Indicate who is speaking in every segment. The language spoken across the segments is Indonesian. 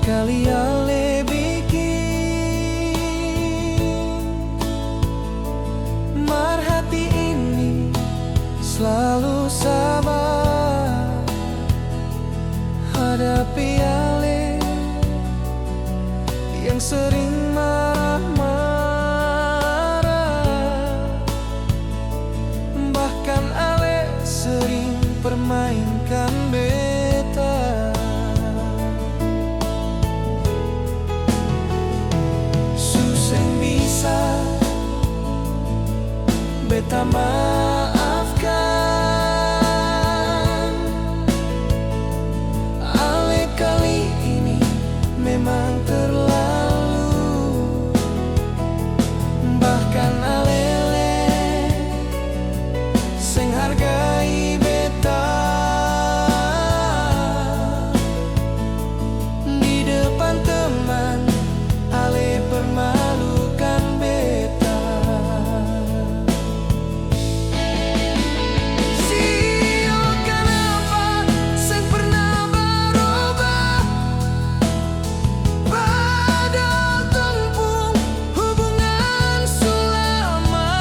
Speaker 1: kali ale bikin marhati ini selalu sabar hadapi ale yang sering marah-marah. Bahkan ale sering permainkan beta. Susah bisa beta maafkan. Ale kali ini memang terlalu. Bahkan alele sing hargai beta. Di depan teman ale permalukan beta. Sio kenapa sing pernah berubah, padahal tempuh hubungan sulama.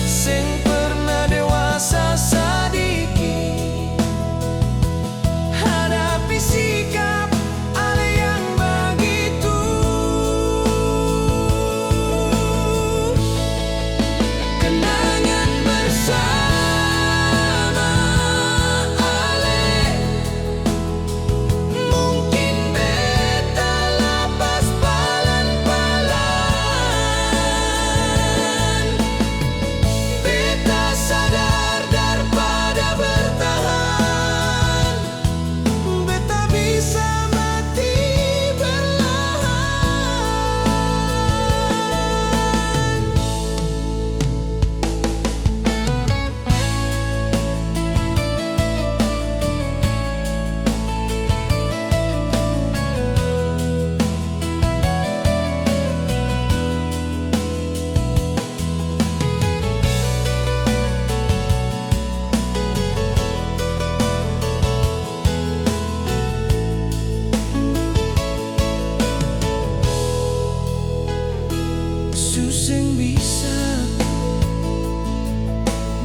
Speaker 1: Sing pernah dewasa sadiki hadapi sikap ale yang begitu. Kenangan bersama ale mungkin beta lapas palan-palan. Beta sadar daripada bertahan, beta bisa mati perlahan. Susah bisa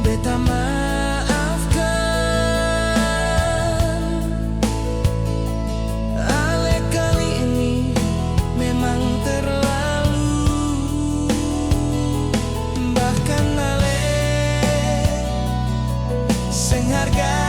Speaker 1: beta maafkan. Ale kali ini memang terlalu. Bahkan ale sing hargai